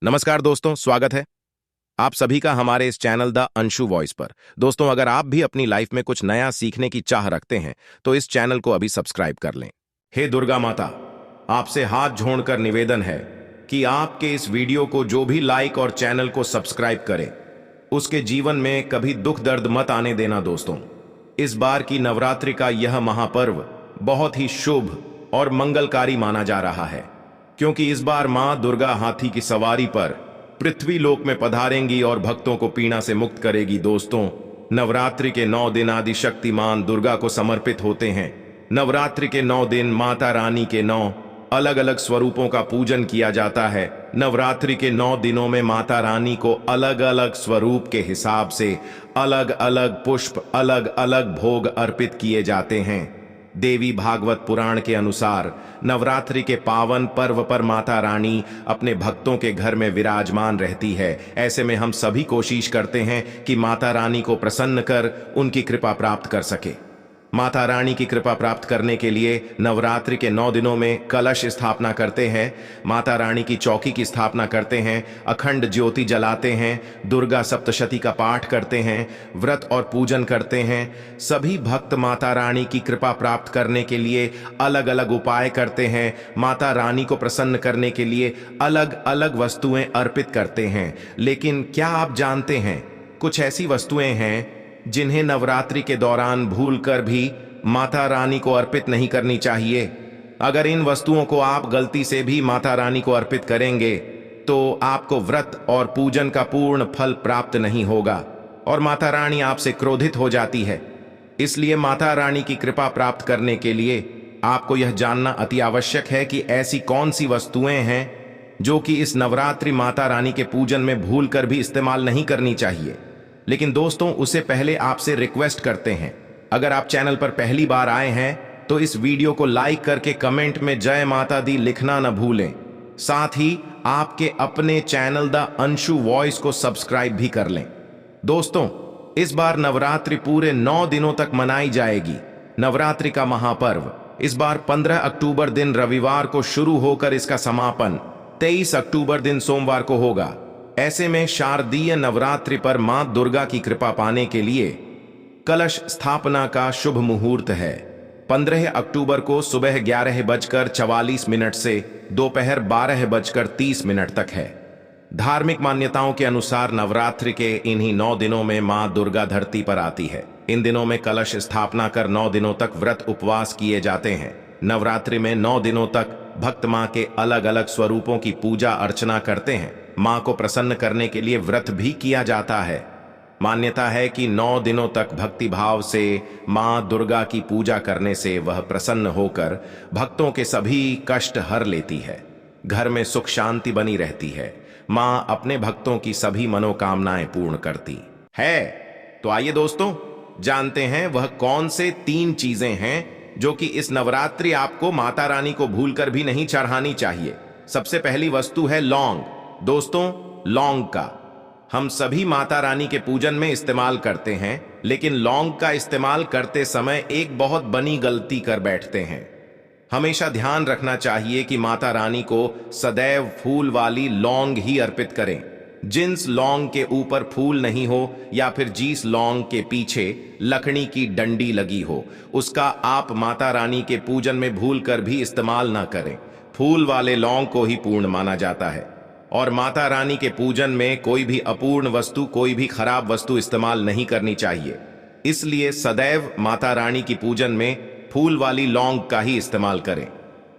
नमस्कार दोस्तों, स्वागत है आप सभी का हमारे इस चैनल द अंशु वॉइस पर। दोस्तों, अगर आप भी अपनी लाइफ में कुछ नया सीखने की चाह रखते हैं तो इस चैनल को अभी सब्सक्राइब कर लें। हे दुर्गा माता, आपसे हाथ जोड़कर निवेदन है कि आपके इस वीडियो को जो भी लाइक और चैनल को सब्सक्राइब करे उसके जीवन में कभी दुख दर्द मत आने देना। दोस्तों, इस बार की नवरात्रि का यह महापर्व बहुत ही शुभ और मंगलकारी माना जा रहा है, क्योंकि इस बार मां दुर्गा हाथी की सवारी पर पृथ्वी लोक में पधारेंगी और भक्तों को पीड़ा से मुक्त करेगी। दोस्तों, नवरात्रि के 9 दिन आदि शक्तिमान दुर्गा को समर्पित होते हैं। नवरात्रि के 9 दिन माता रानी के 9 अलग अलग स्वरूपों का पूजन किया जाता है। नवरात्रि के 9 दिनों में माता रानी को अलग अलग स्वरूप के हिसाब से अलग अलग पुष्प, अलग अलग भोग अर्पित किए जाते हैं। देवी भागवत पुराण के अनुसार नवरात्रि के पावन पर्व पर माता रानी अपने भक्तों के घर में विराजमान रहती है। ऐसे में हम सभी कोशिश करते हैं कि माता रानी को प्रसन्न कर उनकी कृपा प्राप्त कर सके। माता रानी की कृपा प्राप्त करने के लिए नवरात्रि के 9 दिनों में कलश स्थापना करते हैं, माता रानी की चौकी की स्थापना करते हैं, अखंड ज्योति जलाते हैं, दुर्गा सप्तशती का पाठ करते हैं, व्रत और पूजन करते हैं। सभी भक्त माता रानी की कृपा प्राप्त करने के लिए अलग अलग उपाय करते हैं। माता रानी को प्रसन्न करने के लिए अलग अलग वस्तुएं अर्पित करते हैं। लेकिन क्या आप जानते हैं, कुछ ऐसी वस्तुएं हैं जिन्हें नवरात्रि के दौरान भूलकर भी माता रानी को अर्पित नहीं करनी चाहिए। अगर इन वस्तुओं को आप गलती से भी माता रानी को अर्पित करेंगे तो आपको व्रत और पूजन का पूर्ण फल प्राप्त नहीं होगा और माता रानी आपसे क्रोधित हो जाती है। इसलिए माता रानी की कृपा प्राप्त करने के लिए आपको यह जानना अति आवश्यक है कि ऐसी कौन सी वस्तुएं हैं जो कि इस नवरात्रि माता रानी के पूजन में भूलकर भी इस्तेमाल नहीं करनी चाहिए। लेकिन दोस्तों, उससे पहले आपसे रिक्वेस्ट करते हैं, अगर आप चैनल पर पहली बार आए हैं तो इस वीडियो को लाइक करके कमेंट में जय माता दी लिखना न भूलें। साथ ही आपके अपने चैनल द अंशु वॉइस को सब्सक्राइब भी कर लें। दोस्तों, इस बार नवरात्रि पूरे 9 दिनों तक मनाई जाएगी। नवरात्रि का महापर्व इस बार 15 अक्टूबर दिन रविवार को शुरू होकर इसका समापन 23 अक्टूबर दिन सोमवार को होगा। ऐसे में शारदीय नवरात्रि पर मां दुर्गा की कृपा पाने के लिए कलश स्थापना का शुभ मुहूर्त है। 15 अक्टूबर को सुबह 11:44 से दोपहर 12:30 तक है। धार्मिक मान्यताओं के अनुसार नवरात्रि के इन्हीं 9 दिनों में मां दुर्गा धरती पर आती है। इन दिनों में कलश स्थापना कर 9 दिनों तक व्रत उपवास किए जाते हैं। नवरात्रि में 9 दिनों तक भक्त मां के अलग अलग स्वरूपों की पूजा अर्चना करते हैं। मां को प्रसन्न करने के लिए व्रत भी किया जाता है। मान्यता है कि 9 दिनों तक भक्ति भाव से मां दुर्गा की पूजा करने से वह प्रसन्न होकर भक्तों के सभी कष्ट हर लेती है। घर में सुख शांति बनी रहती है। मां अपने भक्तों की सभी मनोकामनाएं पूर्ण करती है। तो आइए दोस्तों, जानते हैं वह कौन से 3 चीजें हैं जो कि इस नवरात्रि आपको माता रानी को भूलकर भी नहीं चढ़ानी चाहिए। सबसे पहली वस्तु है लौंग। दोस्तों, लौंग का हम सभी माता रानी के पूजन में इस्तेमाल करते हैं, लेकिन लौंग का इस्तेमाल करते समय एक बहुत बड़ी गलती कर बैठते हैं। हमेशा ध्यान रखना चाहिए कि माता रानी को सदैव फूल वाली लौंग ही अर्पित करें। जिस लौंग के ऊपर फूल नहीं हो या फिर जिस लौंग के पीछे लकड़ी की डंडी लगी हो, उसका आप माता रानी के पूजन में भूलकर भी इस्तेमाल ना करें। फूल वाले लौंग को ही पूर्ण माना जाता है और माता रानी के पूजन में कोई भी अपूर्ण वस्तु, कोई भी खराब वस्तु इस्तेमाल नहीं करनी चाहिए। इसलिए सदैव माता रानी की पूजन में फूल वाली लौंग का ही इस्तेमाल करें।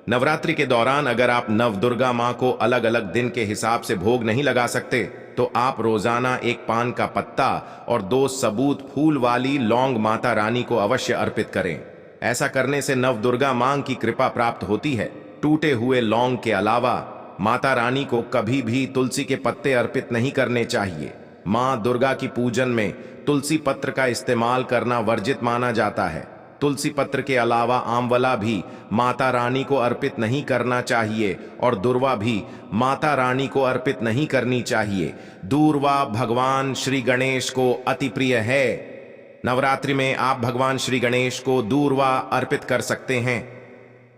नवरात्रि के दौरान अगर आप नवदुर्गा मां को अलग अलग दिन के हिसाब से भोग नहीं लगा सकते तो आप रोजाना 1 पान का पत्ता और 2 सबूत फूल वाली लौंग माता रानी को अवश्य अर्पित करें। ऐसा करने से नवदुर्गा मां की कृपा प्राप्त होती है। टूटे हुए लौंग के अलावा माता रानी को कभी भी तुलसी के पत्ते अर्पित नहीं करने चाहिए। मां दुर्गा की पूजन में तुलसी पत्र का इस्तेमाल करना वर्जित माना जाता है। तुलसी पत्र के अलावा आंवला भी माता रानी को अर्पित नहीं करना चाहिए और दूर्वा भी माता रानी को अर्पित नहीं करनी चाहिए। दूर्वा भगवान श्री गणेश को अति प्रिय है। नवरात्रि में आप भगवान श्री गणेश को दूर्वा अर्पित कर सकते हैं।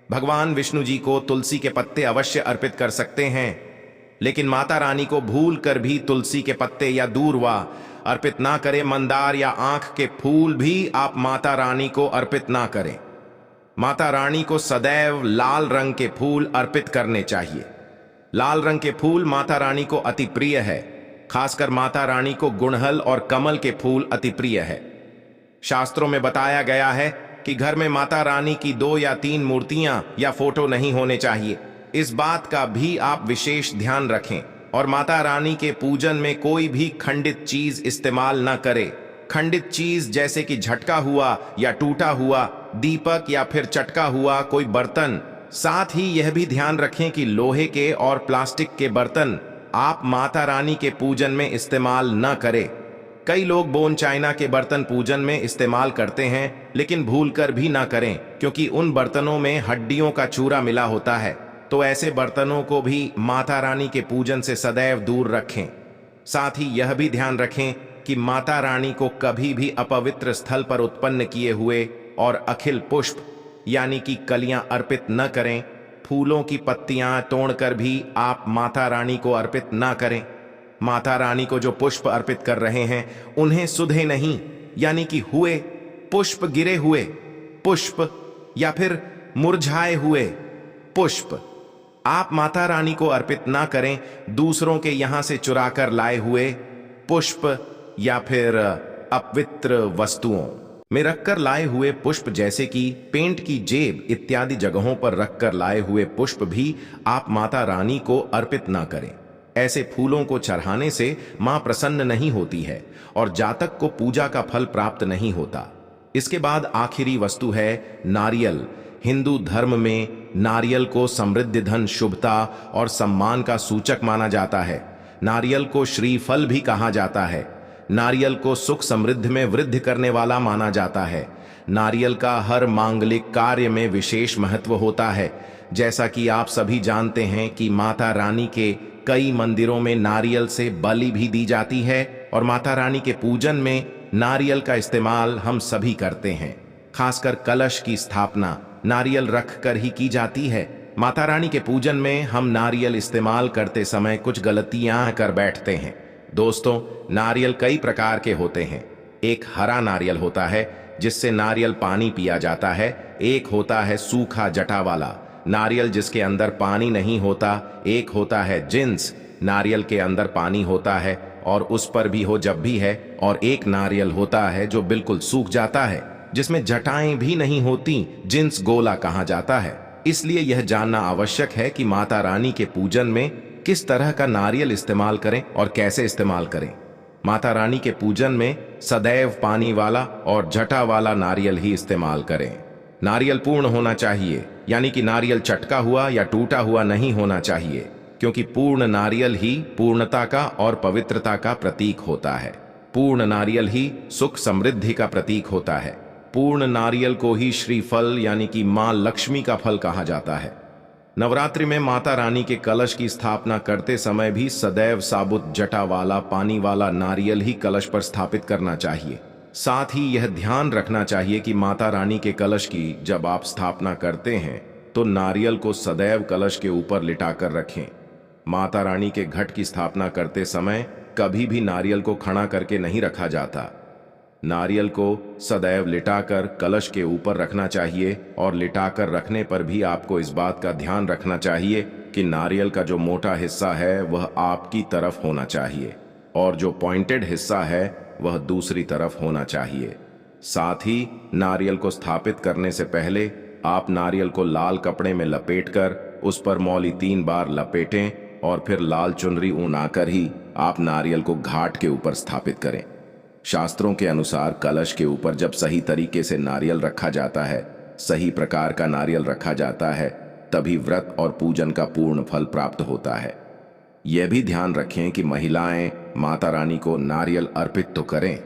भगवान विष्णु जी को तुलसी के पत्ते अवश्य अर्पित कर सकते हैं। लेकिन माता रानी को भूल कर भी तुलसी के पत्ते या दूर्वा अर्पित ना करें। मंदार या आंख के फूल भी आप माता रानी को अर्पित ना करें। माता रानी को सदैव लाल रंग के फूल अर्पित करने चाहिए। लाल रंग के फूल माता रानी को अति प्रिय है। खासकर माता रानी को गुड़हल और कमल के फूल अति प्रिय है। शास्त्रों में बताया गया है कि घर में माता रानी की 2 या 3 मूर्तियां या फोटो नहीं होने चाहिए। इस बात का भी आप विशेष ध्यान रखें और माता रानी के पूजन में कोई भी खंडित चीज इस्तेमाल न करें। खंडित चीज जैसे कि झटका हुआ या टूटा हुआ दीपक या फिर चटका हुआ कोई बर्तन। साथ ही यह भी ध्यान रखें कि लोहे के और प्लास्टिक के बर्तन आप माता रानी के पूजन में इस्तेमाल न करें। कई लोग बोन चाइना के बर्तन पूजन में इस्तेमाल करते हैं, लेकिन भूलकर भी ना करें क्योंकि उन बर्तनों में हड्डियों का चूरा मिला होता है। तो ऐसे बर्तनों को भी माता रानी के पूजन से सदैव दूर रखें। साथ ही यह भी ध्यान रखें कि माता रानी को कभी भी अपवित्र स्थल पर उत्पन्न किए हुए और अखिल पुष्प यानी कि कलियां अर्पित न करें। फूलों की पत्तियां तोड़कर भी आप माता रानी को अर्पित ना करें। माता रानी को जो पुष्प अर्पित कर रहे हैं उन्हें सुधे नहीं, यानी कि हुए पुष्प, गिरे हुए पुष्प या फिर मुरझाए हुए पुष्प आप माता रानी को अर्पित ना करें। दूसरों के यहां से चुराकर लाए हुए पुष्प या फिर अपवित्र वस्तुओं में रखकर लाए हुए पुष्प जैसे कि पेंट की जेब इत्यादि जगहों पर रखकर लाए हुए पुष्प भी आप माता रानी को अर्पित ना करें। ऐसे फूलों को चढ़ाने से मां प्रसन्न नहीं होती है और जातक को पूजा का फल प्राप्त नहीं होता। इसके बाद आखिरी वस्तु है नारियल। हिंदू धर्म में नारियल को समृद्धि, धन, शुभता और सम्मान का सूचक माना जाता है। नारियल को श्रीफल भी कहा जाता है। नारियल को सुख समृद्धि में वृद्धि करने वाला माना जाता है। नारियल का हर मांगलिक कार्य में विशेष महत्व होता है। जैसा कि आप सभी जानते हैं कि माता रानी के कई मंदिरों में नारियल से बलि भी दी जाती है और माता रानी के पूजन में नारियल का इस्तेमाल हम सभी करते हैं। खासकर कलश की स्थापना नारियल रख कर ही की जाती है। माता रानी के पूजन में हम नारियल इस्तेमाल करते समय कुछ गलतियां कर बैठते हैं। दोस्तों, नारियल कई प्रकार के होते हैं। एक हरा नारियल होता है जिससे नारियल पानी पिया जाता है। एक होता है सूखा जटा वाला नारियल जिसके अंदर पानी नहीं होता। एक होता है जिन्स, नारियल के अंदर पानी होता है और उस पर भी हो जब भी है। और एक नारियल होता है जो बिल्कुल सूख जाता है जिसमें जटाएं भी नहीं होती, जिन्स गोला कहा जाता है। इसलिए यह जानना आवश्यक है कि माता रानी के पूजन में किस तरह का नारियल इस्तेमाल करें और कैसे इस्तेमाल करें। माता रानी के पूजन में सदैव पानी वाला और जटा वाला नारियल ही इस्तेमाल करें। नारियल पूर्ण होना चाहिए, यानी कि नारियल चटका हुआ या टूटा हुआ नहीं होना चाहिए, क्योंकि पूर्ण नारियल ही पूर्णता का और पवित्रता का प्रतीक होता है। पूर्ण नारियल ही सुख समृद्धि का प्रतीक होता है। पूर्ण नारियल को ही श्रीफल यानी कि मां लक्ष्मी का फल कहा जाता है। नवरात्रि में माता रानी के कलश की स्थापना करते समय भी सदैव साबुत जटा वाला पानी वाला नारियल ही कलश पर स्थापित करना चाहिए। साथ ही यह ध्यान रखना चाहिए कि माता रानी के कलश की जब आप स्थापना करते हैं तो नारियल को सदैव कलश के ऊपर लिटाकर रखें। माता रानी के घट की स्थापना करते समय कभी भी नारियल को खड़ा करके नहीं रखा जाता। नारियल को सदैव लिटाकर कलश के ऊपर रखना चाहिए और लिटाकर रखने पर भी आपको इस बात का ध्यान रखना चाहिए कि नारियल का जो मोटा हिस्सा है वह आपकी तरफ होना चाहिए और जो पॉइंटेड हिस्सा है वह दूसरी तरफ होना चाहिए। साथ ही नारियल को स्थापित करने से पहले आप नारियल को लाल कपड़े में लपेटकर उस पर मौली 3 बार लपेटें और फिर लाल चुनरी ऊनाकर ही आप नारियल को घाट के ऊपर स्थापित करें। शास्त्रों के अनुसार कलश के ऊपर जब सही तरीके से नारियल रखा जाता है, सही प्रकार का नारियल रखा जाता है, तभी व्रत और पूजन का पूर्ण फल प्राप्त होता है। यह भी ध्यान रखें कि महिलाएं माता रानी को नारियल अर्पित तो करें,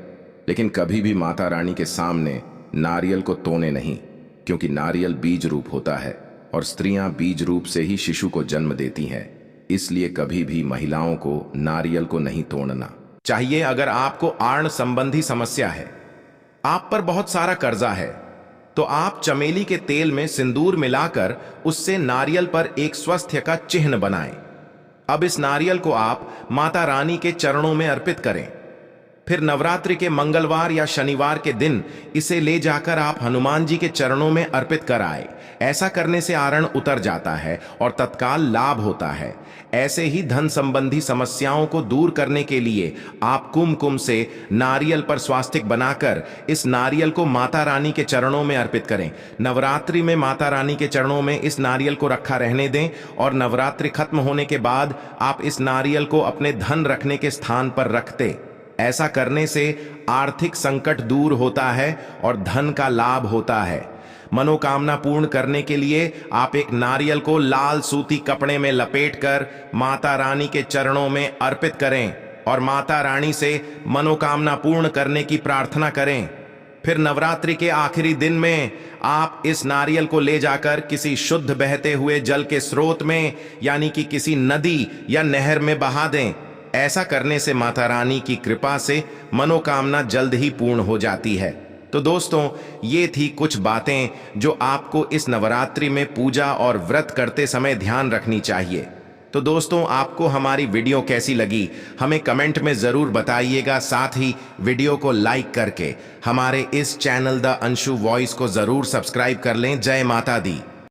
लेकिन कभी भी माता रानी के सामने नारियल को तोड़े नहीं, क्योंकि नारियल बीज रूप होता है और स्त्रियां बीज रूप से ही शिशु को जन्म देती हैं। इसलिए कभी भी महिलाओं को नारियल को नहीं तोड़ना चाहिए। अगर आपको आर्ण संबंधी समस्या है, आप पर बहुत सारा कर्जा है, तो आप चमेली के तेल में सिंदूर मिलाकर उससे नारियल पर एक स्वास्थ्य का चिन्ह बनाएं। अब इस नारियल को आप माता रानी के चरणों में अर्पित करें। फिर नवरात्रि के मंगलवार या शनिवार के दिन इसे ले जाकर आप हनुमान जी के चरणों में अर्पित कर आए। ऐसा करने से आरण उतर जाता है और तत्काल लाभ होता है। ऐसे ही धन संबंधी समस्याओं को दूर करने के लिए आप कुमकुम से नारियल पर स्वास्तिक बनाकर इस नारियल को माता रानी के चरणों में अर्पित करें। नवरात्रि में माता रानी के चरणों में इस नारियल को रखा रहने दें और नवरात्रि खत्म होने के बाद आप इस नारियल को अपने धन रखने के स्थान पर रखते। ऐसा करने से आर्थिक संकट दूर होता है और धन का लाभ होता है। मनोकामना पूर्ण करने के लिए आप एक नारियल को लाल सूती कपड़े में लपेटकर माता रानी के चरणों में अर्पित करें और माता रानी से मनोकामना पूर्ण करने की प्रार्थना करें। फिर नवरात्रि के आखिरी दिन में आप इस नारियल को ले जाकर किसी शुद्ध बहते हुए जल के स्रोत में यानी कि किसी नदी या नहर में बहा दें। ऐसा करने से माता रानी की कृपा से मनोकामना जल्द ही पूर्ण हो जाती है। तो दोस्तों, ये थी कुछ बातें जो आपको इस नवरात्रि में पूजा और व्रत करते समय ध्यान रखनी चाहिए। तो दोस्तों, आपको हमारी वीडियो कैसी लगी हमें कमेंट में ज़रूर बताइएगा। साथ ही वीडियो को लाइक करके हमारे इस चैनल द अंशु वॉइस को ज़रूर सब्सक्राइब कर लें। जय माता दी।